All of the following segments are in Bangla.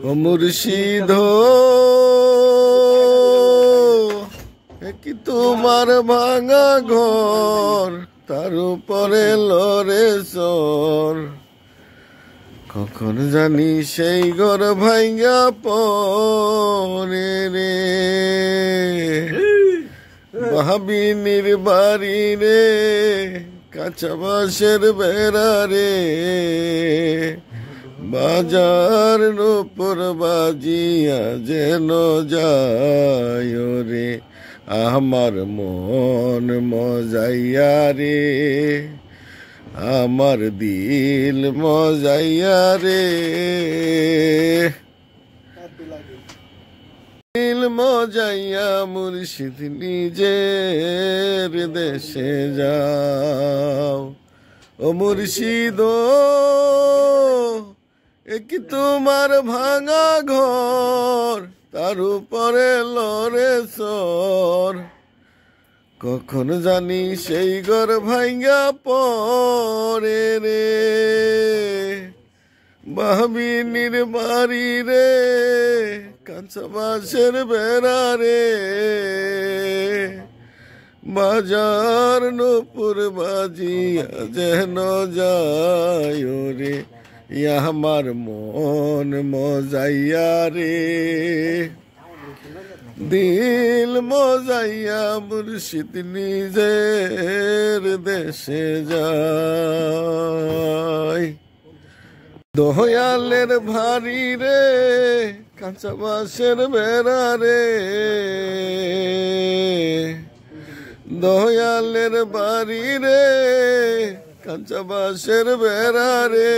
ও মুর্শিদ কি তোমার ভাঙা ঘর, তার উপরে লরে সর। কখন জানি সেই ঘর ভাঙ্গা পরে রে, ভাবিনীর বাড়ি রে, কাঁচা বাঁশের বেড়া রে, বাজার নূপুর বাজিয়া যেন যায় রে, আমার মন মজাইয়া রে, আমার দিল মজাইয়া রে, দিল মজাইয়া মুর্শিদ নিজের দেশে যাও। ও মুর্শিদ কি তোমার ভাঙা ঘর, তার উপরে লরে সর। কখন জানি সেই ঘর ভাঙ্গা পরে রে, ভাবিনীর বাড়ি রে, কাঁচা বাঁশের বেড়া রে, বাজার নূপুর বাজিয়া যেন যায় রে, আমার মন মজাইয়া রে, দিল মজাইয়া মুর্শিদ নিজের দেশে যায়। দয়ালের ভারী রে, কাঁচা বাঁশের বেড়া রে, দয়ালের বাড়ি রে, কাঁচা বাঁশের বেড়া রে,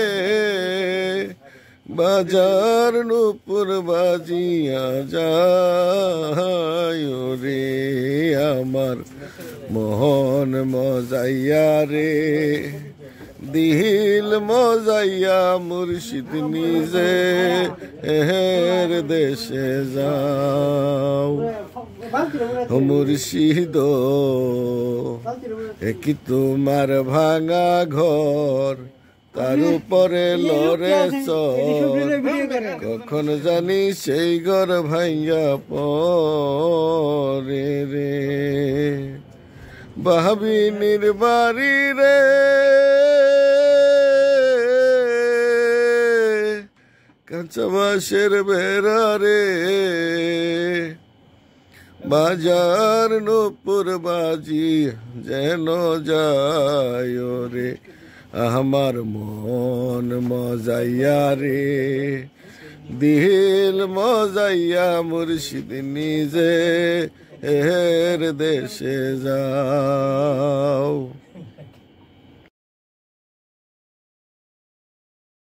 বাজার নূপুর বাজিয়া যায় রে, আমার মোহন মজাইয়া রে, দিল মজাইয়া মুর্শিদ নিজে এর দেশে যাও। মুর্শিদ কি তোমার ভাঙা ঘর, তার উপরে লরে সর। কখন জানি সেই ঘর ভাঙ্গা পরে রে, ভাবিনীর বাড়ি রে, কাঁচা বাঁশের বেড়া রে, বাজার নূপুর বাজি যেন যায় রে, আমার মন মজাইয়া রে, দিল মজাইয়া মুর্শিদ নিজে এর দেশে যাও।